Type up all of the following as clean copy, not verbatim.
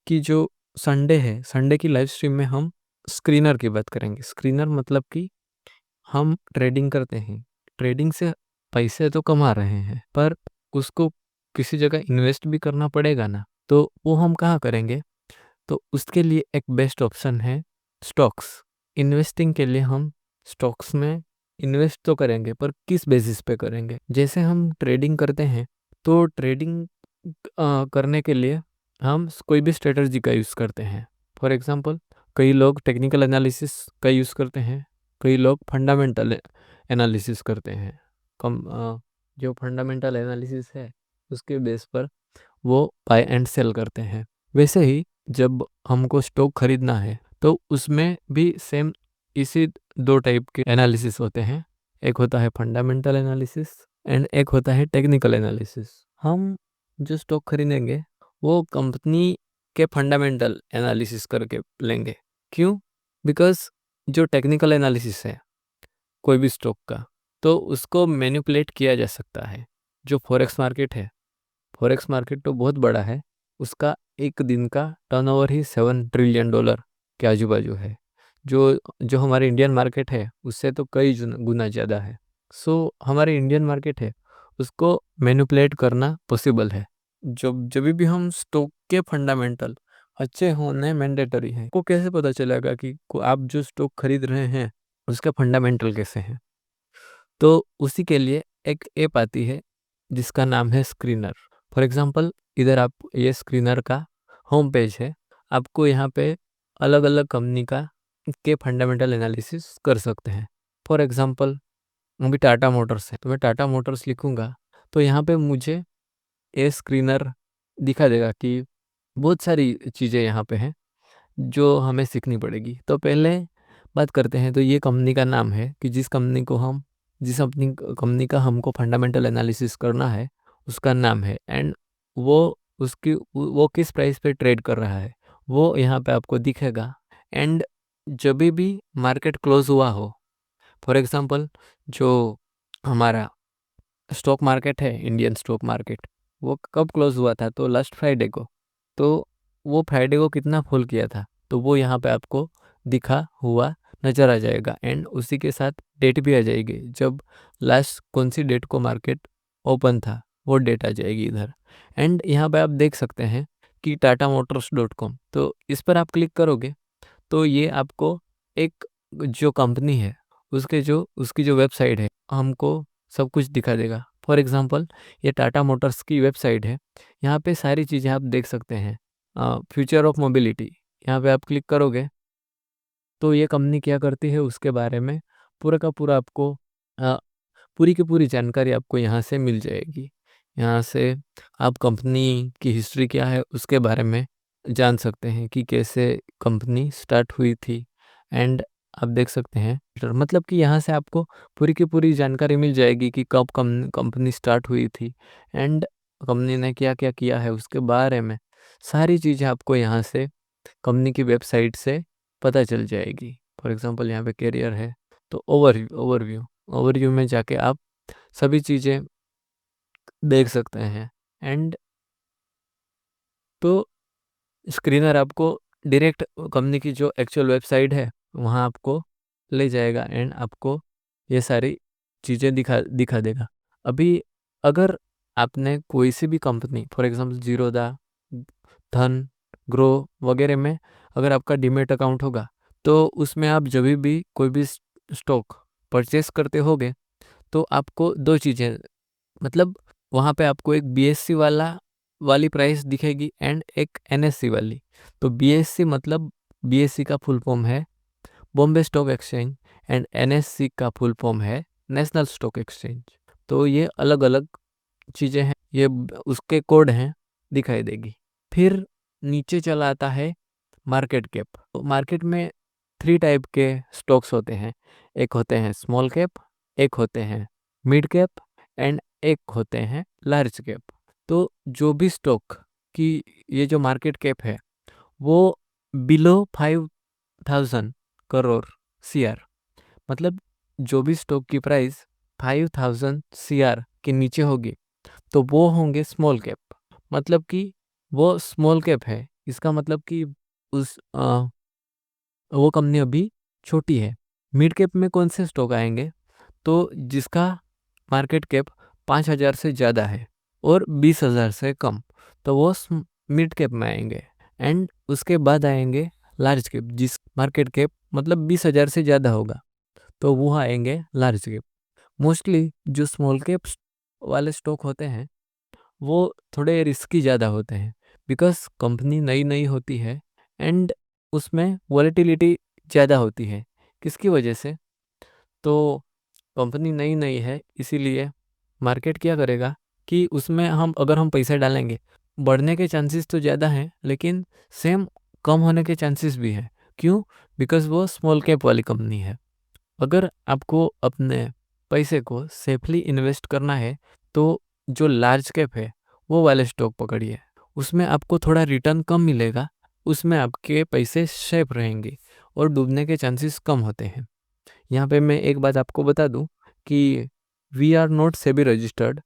कि जो संडे है, संडे की लाइव स्ट्रीम में हम स्क्रीनर की बात करेंगे। स्क्रीनर मतलब कि हम ट्रेडिंग करते हैं, ट्रेडिंग से पैसे तो कमा रहे हैं, पर उसको किसी जगह इन्वेस्ट भी करना पड़ेगा ना, तो वो हम कहाँ करेंगे? तो उसके लिए एक बेस्ट ऑप्शन है स्टॉक्स। इन्वेस्टिंग के लिए हम स्टॉक्स में इन्वेस्ट तो करेंगे, पर किस बेसिस पे करेंगे? जैसे हम ट्रेडिंग करते हैं, तो ट्रेडिंग करने के लिए हम कोई भी स्ट्रेटजी का यूज़ करते हैं। फॉर एग्जांपल, कई लोग टेक्निकल एनालिसिस का यूज़ करते हैं, कई लोग फंडामेंटल एनालिसिस करते हैं। जो फंडामेंटल एनालिसिस है, उसके बेस पर वो बाय एंड सेल करते हैं। वैसे ही जब हमको स्टॉक खरीदना है, तो उसमें भी सेम इसी दो टाइप के एनालिसिस होते हैं। एक होता है फंडामेंटल एनालिसिस एंड एक होता है टेक्निकल एनालिसिस। हम जो स्टॉक खरीदेंगे वो कंपनी के फंडामेंटल एनालिसिस करके लेंगे। क्यों? बिकॉज जो टेक्निकल एनालिसिस है कोई भी स्टॉक का, तो उसको मैनिपुलेट किया जा सकता है। जो फॉरेक्स मार्केट है, फॉरेक्स मार्केट तो बहुत बड़ा है, उसका एक दिन का टर्नओवर ही $7 ट्रिलियन के आजू बाजू है। जो जो हमारे इंडियन मार्केट है उससे तो कई गुना ज़्यादा है। सो हमारे इंडियन मार्केट है, उसको मैनिपुलेट करना पॉसिबल है। जब भी हम स्टॉक के फंडामेंटल अच्छे होने मैंडेटरी है। को कैसे पता चलेगा कि आप जो स्टॉक खरीद रहे हैं उसके फंडामेंटल कैसे हैं? तो उसी के लिए एक ऐप आती है जिसका नाम है स्क्रीनर। फॉर एग्जांपल, इधर आप ये स्क्रीनर का होम पेज है। आपको यहाँ पे अलग अलग कंपनी का के फंडामेंटल एनालिसिस कर सकते हैं। फॉर एग्जांपल, अभी टाटा मोटर्स है, तो मैं टाटा मोटर्स लिखूंगा, तो यहाँ पे मुझे ये स्क्रीनर दिखा देगा कि बहुत सारी चीज़ें यहाँ पे हैं जो हमें सीखनी पड़ेगी। तो पहले बात करते हैं, तो ये कंपनी का नाम है कि जिस अपनी कंपनी का हमको फंडामेंटल एनालिसिस करना है, उसका नाम है एंड वो किस प्राइस पे ट्रेड कर रहा है वो यहाँ पे आपको दिखेगा। एंड जब भी मार्केट क्लोज हुआ हो, फॉर एग्जांपल, जो हमारा स्टॉक मार्केट है, इंडियन स्टॉक मार्केट, वो कब क्लोज हुआ था? तो लास्ट फ्राइडे को। तो वो फ्राइडे को कितना फॉल किया था, तो वो यहाँ पे आपको दिखा हुआ नज़र आ जाएगा एंड उसी के साथ डेट भी आ जाएगी। जब लास्ट कौन सी डेट को मार्केट ओपन था वो डेट आ जाएगी इधर। एंड यहाँ पे आप देख सकते हैं कि TATAMotors.com, तो इस पर आप क्लिक करोगे तो ये आपको एक जो कंपनी है उसकी जो वेबसाइट है हमको सब कुछ दिखा देगा। फॉर एग्जांपल, ये टाटा मोटर्स की वेबसाइट है। यहाँ पे सारी चीज़ें आप देख सकते हैं। फ्यूचर ऑफ मोबिलिटी, यहाँ पे आप क्लिक करोगे तो ये कंपनी क्या करती है उसके बारे में पूरा का पूरा आपको अ, पूरी की पूरी जानकारी आपको यहाँ से मिल जाएगी। यहाँ से आप कंपनी की हिस्ट्री क्या है उसके बारे में जान सकते हैं कि कैसे कंपनी स्टार्ट हुई थी। एंड आप देख सकते हैं, मतलब कि यहाँ से आपको पूरी की पूरी जानकारी मिल जाएगी कि कब कंपनी स्टार्ट हुई थी एंड कंपनी ने क्या क्या किया है उसके बारे में। सारी चीज़ें आपको यहाँ से कंपनी की वेबसाइट से पता चल जाएगी। फॉर एग्जांपल, यहाँ पे कैरियर है, तो ओवरव्यू में जाके आप सभी चीज़ें देख सकते हैं। एंड तो स्क्रीनर आपको डायरेक्ट कंपनी की जो एक्चुअल वेबसाइट है वहाँ आपको ले जाएगा एंड आपको ये सारी चीज़ें दिखा दिखा देगा। अभी अगर आपने कोई सी भी कंपनी, फॉर एग्जांपल जीरोदा, धन, ग्रो वगैरह में अगर आपका डीमेट अकाउंट होगा, तो उसमें आप जब भी कोई भी स्टॉक परचेस करते होगे तो आपको दो चीज़ें, मतलब वहाँ पे आपको एक BSC वाली प्राइस दिखेगी एंड एक NSE वाली। तो BSC मतलब BSC का फुल फॉर्म है Bombay stock exchange and NSE का फुल फॉर्म है नेशनल स्टॉक एक्सचेंज। तो ये अलग अलग चीज़ें हैं, ये उसके कोड हैं, दिखाई देगी। फिर नीचे चला आता है मार्केट कैप। तो मार्केट में 3 टाइप के स्टॉक्स होते हैं। एक होते हैं स्मॉल कैप, एक होते हैं मिड कैप एंड एक होते हैं लार्ज कैप। तो जो भी स्टॉक की ये जो मार्केट कैप है वो बिलो 5,000 करोड़ CR, मतलब जो भी स्टॉक की प्राइस 5,000 CR के नीचे होगी तो वो होंगे स्मॉल कैप। मतलब कि वो स्मॉल कैप है इसका मतलब कि वो कंपनी अभी छोटी है। मिड कैप में कौन से स्टॉक आएंगे? तो जिसका मार्केट कैप 5,000 से ज़्यादा है और 20,000 से कम, तो वो मिड कैप में आएंगे। एंड उसके बाद आएंगे लार्ज कैप, जिस मार्केट कैप मतलब 20,000 से ज़्यादा होगा, तो वो आएंगे लार्ज कैप। मोस्टली जो स्मॉल कैप वाले स्टॉक होते हैं वो थोड़े रिस्की ज़्यादा होते हैं, बिकॉज कंपनी नई नई होती है एंड उसमें वॉलेटिलिटी ज़्यादा होती है। किसकी वजह से? तो कंपनी नई नई है, इसीलिए मार्केट क्या करेगा कि उसमें अगर हम पैसे डालेंगे, बढ़ने के चांसेस तो ज़्यादा हैं, लेकिन सेम कम होने के चांसेस भी हैं। क्यों? बिकॉज वो स्मॉल कैप वाली कंपनी है। अगर आपको अपने पैसे को सेफली इन्वेस्ट करना है, तो जो लार्ज कैप है वो वाले स्टॉक पकड़िए। उसमें आपको थोड़ा रिटर्न कम मिलेगा, उसमें आपके पैसे सेफ रहेंगे और डूबने के चांसेस कम होते हैं। यहाँ पे मैं एक बात आपको बता दूं कि we are not SEBI registered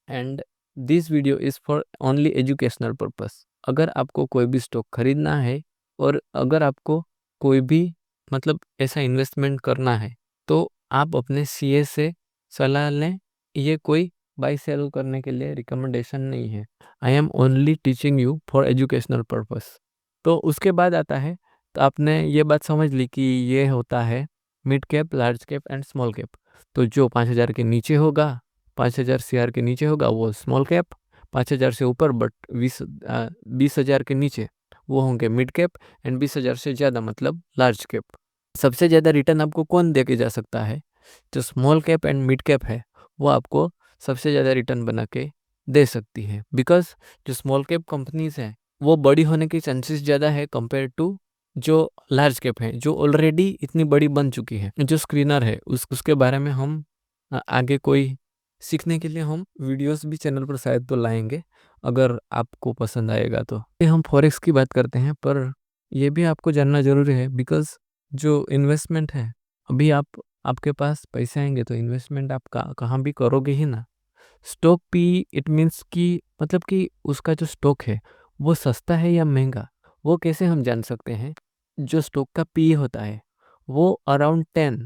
and this video is for only educational purpose. अगर आपको कोई भी स्टॉक खरीदना है और अगर आपको कोई भी मतलब ऐसा इन्वेस्टमेंट करना है, तो आप अपने सीए से सलाह लें। ये कोई बाई सेल करने के लिए रिकमेंडेशन नहीं है। I am only teaching you for educational purpose. तो उसके बाद आता है, तो आपने ये बात समझ ली कि ये होता है mid cap, large cap and small cap. तो जो 5,000 के नीचे होगा, 5,000 CR के नीचे होगा वो स्मॉल कैप, 5,000 से ऊपर बट 20,000 के नीचे वो होंगे मिड कैप एंड 20,000 से ज़्यादा मतलब लार्ज कैप। सबसे ज़्यादा रिटर्न आपको कौन दे के जा सकता है? जो small cap and mid cap है वो आपको सबसे ज़्यादा रिटर्न बना के दे सकती है, बिकॉज जो स्मॉल कैप कंपनीज हैं वो बड़ी होने की चांसेस ज़्यादा है कंपेयर टू जो लार्ज कैप है, जो ऑलरेडी इतनी बड़ी बन चुकी है। जो स्क्रीनर है उसके बारे में हम आगे कोई सीखने के लिए हम वीडियोस भी चैनल पर शायद तो लाएंगे, अगर आपको पसंद आएगा तो। ये हम फॉरेक्स की बात करते हैं, पर ये भी आपको जानना ज़रूरी है, बिकॉज जो इन्वेस्टमेंट है, अभी आपके पास पैसे आएंगे तो इन्वेस्टमेंट आप कहाँ भी करोगे ही ना। स्टॉक पी इट मीन्स कि मतलब कि उसका जो स्टॉक है वो सस्ता है या महंगा, वो कैसे हम जान सकते हैं? जो स्टॉक का पी होता है वो अराउंड 10,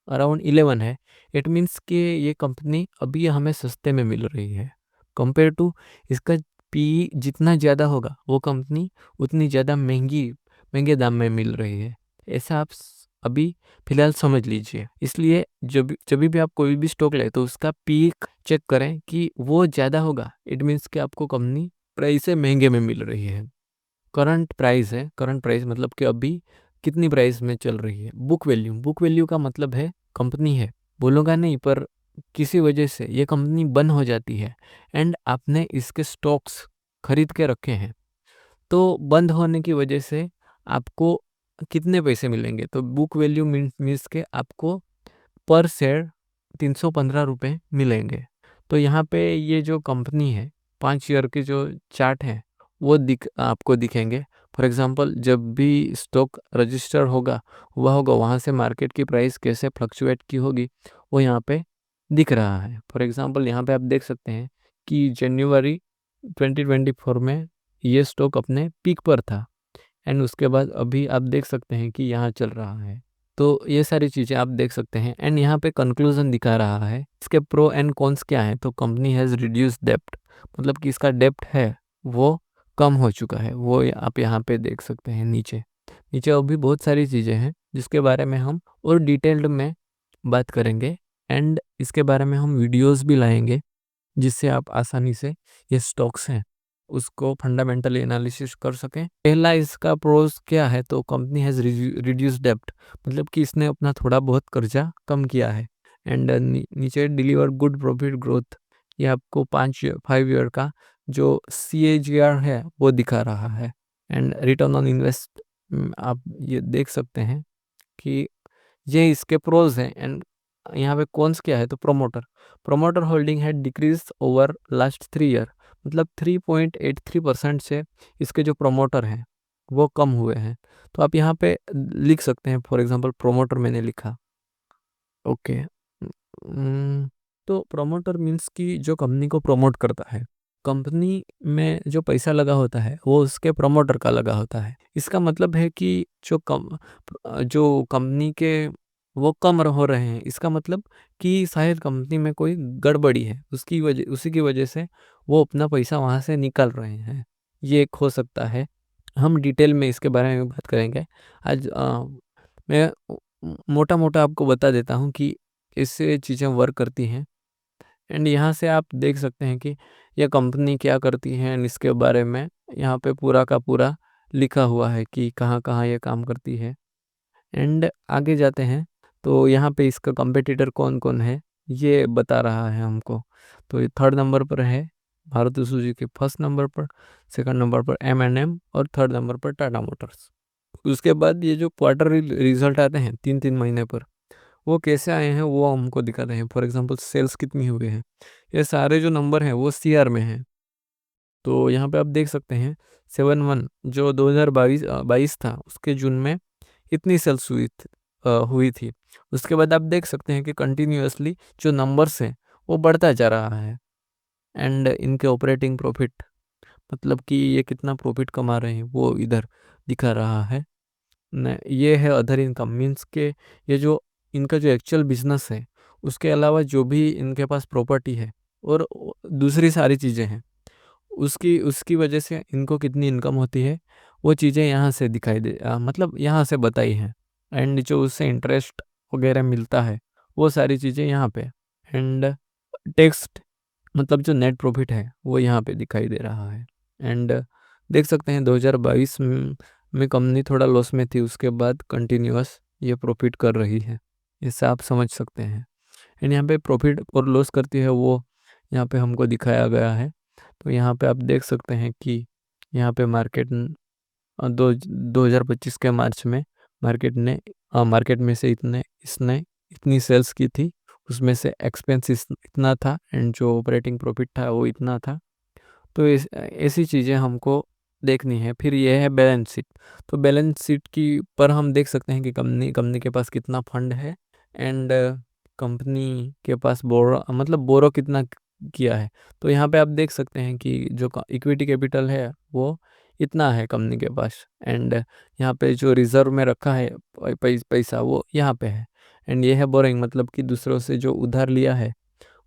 अराउंड 11 है। इट मीन्स कि ये कंपनी अभी हमें सस्ते में मिल रही है कंपेयर टू इसका पी जितना ज़्यादा होगा वो कंपनी उतनी ज़्यादा महंगे दाम में मिल रही है। ऐसा आप अभी फिलहाल समझ लीजिए। इसलिए जब भी आप कोई भी स्टॉक ले तो उसका पीक चेक करें कि वो ज़्यादा होगा, इट मीन्स कि आपको कंपनी प्राइस से महंगे में मिल रही है। करंट प्राइस है, करंट प्राइस मतलब कि अभी कितनी प्राइस में चल रही है। बुक वैल्यू का मतलब है कंपनी है, बोलूँगा नहीं, पर किसी वजह से ये कंपनी बंद हो जाती है एंड आपने इसके स्टॉक्स खरीद के रखे हैं, तो बंद होने की वजह से आपको कितने पैसे मिलेंगे? तो बुक वैल्यू मीन्स के आपको पर शेयर 315 रुपये मिलेंगे। तो यहाँ पे ये जो कंपनी है 5 ईयर के जो चार्ट हैं वो आपको दिखेंगे। फॉर एग्जांपल जब भी स्टॉक रजिस्टर हुआ होगा वहाँ से मार्केट की प्राइस कैसे फ्लक्चुएट की होगी वो यहाँ पे दिख रहा है। फॉर एग्जांपल यहाँ पे आप देख सकते हैं कि जनवरी 2024 में ये स्टॉक अपने पीक पर था एंड उसके बाद अभी आप देख सकते हैं कि यहाँ चल रहा है। तो ये सारी चीज़ें आप देख सकते हैं एंड यहाँ पे कंक्लूजन दिखा रहा है। इसके प्रो एंड कॉन्स क्या है? तो कंपनी हैज़ रिड्यूस डेप्ट, मतलब कि इसका डेप्ट है वो कम हो चुका है, वो आप यहाँ पे देख सकते हैं। नीचे नीचे और भी बहुत सारी चीज़ें हैं जिसके बारे में हम और डिटेल्ड में बात करेंगे एंड इसके बारे में हम वीडियोस भी लाएंगे, जिससे आप आसानी से ये स्टॉक्स हैं उसको फंडामेंटली एनालिसिस कर सकें। पहला इसका प्रोज क्या है? तो कंपनी हैज़ रिड्यूस डेप्ट, मतलब कि इसने अपना थोड़ा बहुत कर्जा कम किया है एंड नीचे डिलीवर गुड प्रॉफिट ग्रोथ। ये आपको 5 ईयर का जो CAGR है वो दिखा रहा है एंड रिटर्न ऑन इन्वेस्ट आप ये देख सकते हैं कि ये इसके प्रोज हैं। एंड यहाँ पे कौन्स क्या है? तो प्रोमोटर होल्डिंग है डिक्रीज ओवर लास्ट 3 ईयर, मतलब 3.83% से इसके जो प्रोमोटर हैं वो कम हुए हैं। तो आप यहाँ पे लिख सकते हैं, फॉर एग्जांपल प्रोमोटर मैंने लिखा, ओके। तो प्रोमोटर मीन्स कि जो कंपनी को प्रमोट करता है, कंपनी में जो पैसा लगा होता है वो उसके प्रमोटर का लगा होता है। इसका मतलब है कि जो कंपनी के वो कम हो रहे हैं, इसका मतलब कि शायद कंपनी में कोई गड़बड़ी है, उसी की वजह से वो अपना पैसा वहाँ से निकाल रहे हैं। ये एक हो सकता है। हम डिटेल में इसके बारे में बात करेंगे। आज मैं मोटा-मोटा आपको बता देता हूँ कि इससे चीज़ें वर्क करती हैं। एंड यहाँ से आप देख सकते हैं कि ये कंपनी क्या करती है एंड इसके बारे में यहाँ पे पूरा का पूरा लिखा हुआ है कि कहाँ-कहाँ ये काम करती है। एंड आगे जाते हैं तो यहाँ पे इसका कॉम्पिटिटर कौन-कौन है, ये बता रहा है हमको। तो ये 3rd नंबर पर है मारुति सुजुकी, 1st नंबर पर, 2nd नंबर पर M&M और 3rd नंबर पर टाटा मोटर्स। उसके बाद ये जो क्वार्टरली रिज़ल्ट आते हैं 3-3 महीने पर, वो कैसे आए हैं वो हमको दिखाते हैं। फॉर एग्ज़ाम्पल सेल्स कितनी हुए हैं, ये सारे जो नंबर हैं वो सीआर में हैं। तो यहाँ पे आप देख सकते हैं 71 जो 22 था उसके जून में इतनी सेल्स हुई थी। उसके बाद आप देख सकते हैं कि कंटिन्यूअसली जो नंबर्स हैं वो बढ़ता जा रहा है। एंड इनके ऑपरेटिंग प्रॉफिट मतलब कि ये कितना प्रॉफिट कमा रहे हैं वो इधर दिखा रहा है। न ये है अदर इनकम मीन्स के ये जो इनका जो एक्चुअल बिज़नेस है, उसके अलावा जो भी इनके पास प्रॉपर्टी है और दूसरी सारी चीज़ें हैं, उसकी उसकी वजह से इनको कितनी इनकम होती है, वो चीज़ें यहाँ से मतलब यहाँ से बताई हैं। एंड जो उससे इंटरेस्ट वगैरह मिलता है, वो सारी चीज़ें यहाँ पे। एंड टैक्स मतलब जो नेट प्रॉफिट है, वो यहाँ पे दिखाई दे रहा है। एंड देख सकते हैं 2022 में कंपनी थोड़ा लॉस में थी, उसके बाद कंटिन्यूअस ये प्रॉफिट कर रही है। इससे आप समझ सकते हैं। एंड यहाँ पे प्रॉफिट और लॉस करती है वो यहाँ पे हमको दिखाया गया है। तो यहाँ पे आप देख सकते हैं कि यहाँ पे मार्केट 2025 के मार्च में मार्केट में से इसने इतनी सेल्स की थी, उसमें से एक्सपेंस इतना था एंड जो ऑपरेटिंग प्रॉफिट था वो इतना था। तो ऐसी चीज़ें हमको देखनी है। फिर ये है बैलेंस शीट। तो बैलेंस शीट की पर हम देख सकते हैं कि कंपनी के पास कितना फंड है एंड कंपनी के पास बोरो कितना किया है। तो यहाँ पे आप देख सकते हैं कि जो इक्विटी कैपिटल है वो इतना है कंपनी के पास। एंड यहाँ पे जो रिजर्व में रखा है पैसा वो यहाँ पे है। एंड ये है बोरिंग मतलब कि दूसरों से जो उधार लिया है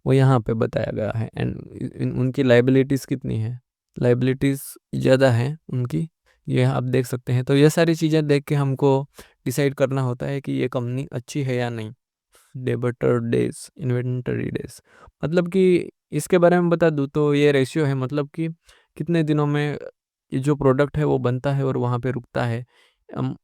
वो यहाँ पे बताया गया है। एंड उनकी लाइबिलिटीज़ कितनी है, लाइबिलिटीज़ ज़्यादा है उनकी, ये आप देख सकते हैं। तो ये सारी चीज़ें देख के हमको डिसाइड करना होता है कि ये कंपनी अच्छी है या नहीं। डेबिटर डेज, इन्वेंटरी डेज मतलब कि इसके बारे में बता दूँ तो ये रेशियो है मतलब कि कितने दिनों में ये जो प्रोडक्ट है वो बनता है और वहाँ पे रुकता है।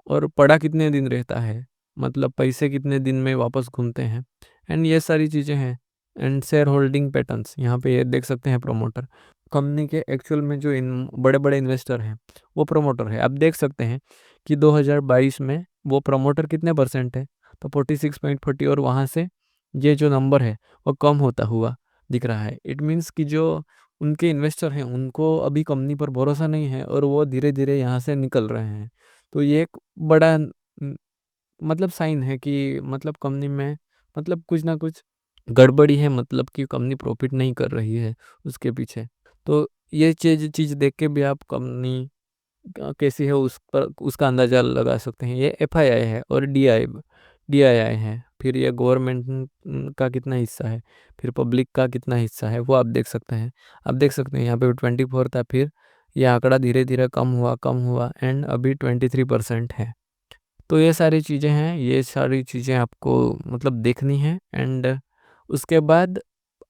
और पड़ा कितने दिन रहता है, मतलब पैसे कितने दिन में वापस घूमते हैं। एंड ये सारी चीज़ें हैं। एंड शेयर होल्डिंग पैटर्न्स यहाँ पे ये देख सकते हैं प्रमोटर। कंपनी के एक्चुअल में जो इन बड़े-बड़े इन्वेस्टर हैं, वो प्रमोटर है। आप देख सकते हैं कि 2022 में वो प्रमोटर कितने परसेंट है, तो 46.40 और वहाँ से ये जो नंबर है, वो कम होता हुआ दिख रहा है। इट मीन्स कि जो उनके इन्वेस्टर हैं, उनको अभी कंपनी पर भरोसा नहीं है और वो धीरे-धीरे यहाँ से निकल रहे हैं। तो ये एक बड़ा मतलब साइन है कि मतलब कंपनी में मतलब कुछ ना कुछ गड़बड़ी है, मतलब कि कंपनी प्रॉफिट नहीं कर रही है उसके पीछे। तो ये चीज़ देख के भी आप कंपनी कैसी है उस पर उसका अंदाज़ा लगा सकते हैं। ये एफआईआई है और डीआईआई है। फिर ये गवर्नमेंट का कितना हिस्सा है, फिर पब्लिक का कितना हिस्सा है, वो आप देख सकते हैं। आप देख सकते हैं यहाँ पे 24 था, फिर ये आंकड़ा धीरे-धीरे कम हुआ एंड अभी 23% है। तो ये सारी चीज़ें हैं, ये सारी चीज़ें आपको मतलब देखनी है। एंड उसके बाद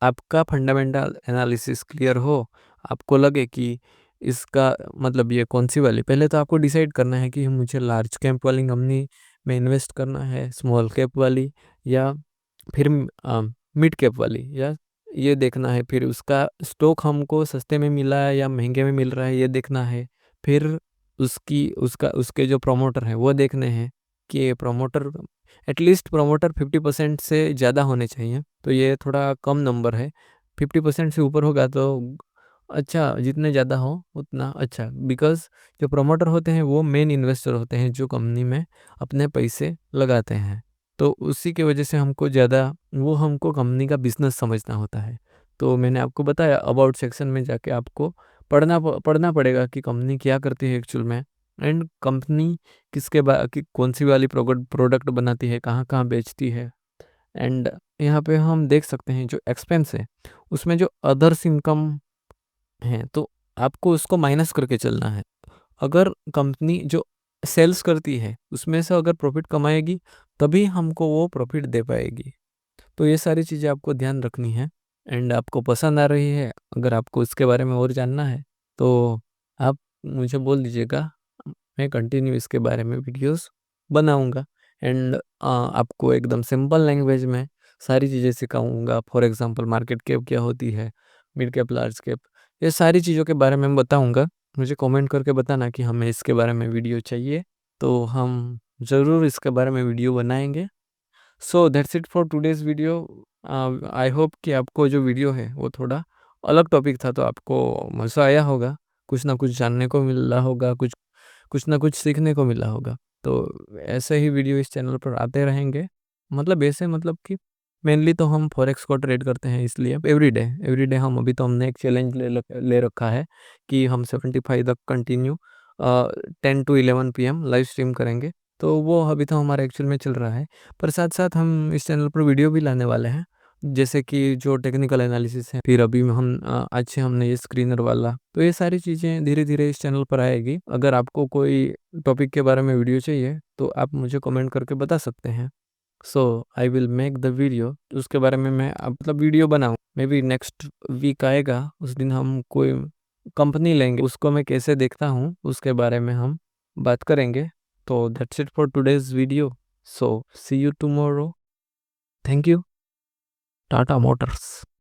आपका फंडामेंटल एनालिसिस क्लियर हो, आपको लगे कि इसका मतलब ये कौन-सी वाली, पहले तो आपको डिसाइड करना है कि मुझे लार्ज कैप वाली कंपनी में इन्वेस्ट करना है, स्मॉल कैप वाली या फिर मिड कैप वाली, या ये देखना है। फिर उसका स्टॉक हमको सस्ते में मिला है या महँगे में मिल रहा है, ये देखना है। फिर उसके जो प्रमोटर हैं वो देखने हैं कि प्रमोटर एटलीस्ट प्रमोटर 50% से ज़्यादा होने चाहिए। तो ये थोड़ा कम नंबर है, 50% से ऊपर होगा तो अच्छा, जितने ज़्यादा हो उतना अच्छा। बिकॉज़ जो प्रमोटर होते हैं वो मेन इन्वेस्टर होते हैं जो कंपनी में अपने पैसे लगाते हैं। तो उसी की वजह से हमको कंपनी का बिज़नेस समझना होता है। तो मैंने आपको बताया अबाउट सेक्शन में जाके आपको पढ़ना पड़ेगा कि कंपनी क्या करती है एक्चुअल में, एंड कंपनी कौन सी वाली प्रोडक्ट बनाती है, कहाँ बेचती है। एंड यहाँ पे हम देख सकते हैं जो एक्सपेंस है उसमें जो अदर्स इनकम है, तो आपको उसको माइनस करके चलना है। अगर कंपनी जो सेल्स करती है उसमें से अगर प्रॉफिट कमाएगी तभी हमको वो प्रॉफिट दे पाएगी। तो ये सारी चीज़ें आपको ध्यान रखनी है। एंड आपको पसंद आ रही है, अगर आपको इसके बारे में और जानना है तो आप मुझे बोल दीजिएगा, मैं कंटिन्यू इसके बारे में वीडियोस बनाऊंगा। एंड आपको एकदम सिंपल लैंग्वेज में सारी चीज़ें सिखाऊंगा। फॉर एग्जांपल मार्केट कैप क्या होती है, मिड कैप, लार्ज कैप, ये सारी चीज़ों के बारे में बताऊंगा। मुझे कमेंट करके बताना कि हमें इसके बारे में वीडियो चाहिए, तो हम ज़रूर इसके बारे में वीडियो बनाएंगे। So that's it for today's video. I hope कि आपको जो वीडियो है वो थोड़ा अलग टॉपिक था, तो आपको मज़ा आया होगा, कुछ ना कुछ जानने को मिल रहा होगा, कुछ ना कुछ सीखने को मिला होगा। तो ऐसे ही वीडियो इस चैनल पर आते रहेंगे। मतलब ऐसे, मतलब कि मेनली तो हम फॉरेक्स को ट्रेड करते हैं, इसलिए एवरीडे हम अभी तो हमने एक चैलेंज ले रखा है कि हम 75 तक continue 10 to 11 PM live stream करेंगे। तो वो अभी तो हमारा एक्चुअल में चल रहा है, पर साथ-साथ हम इस चैनल पर वीडियो भी लाने वाले हैं, जैसे कि जो टेक्निकल एनालिसिस है। फिर अभी हम आज से हमने ये स्क्रीनर वाला, तो ये सारी चीज़ें धीरे-धीरे इस चैनल पर आएगी। अगर आपको कोई टॉपिक के बारे में वीडियो चाहिए, तो आप मुझे कमेंट करके बता सकते हैं। So I will make the video, उसके बारे में मैं मतलब वीडियो बनाऊँ। मे बी नेक्स्ट वीक आएगा, उस दिन हम कोई कंपनी लेंगे, उसको मैं कैसे देखता हूँ, उसके बारे में हम बात करेंगे। तो that's it for today's video. So see you tomorrow. Thank you. Tata Motors.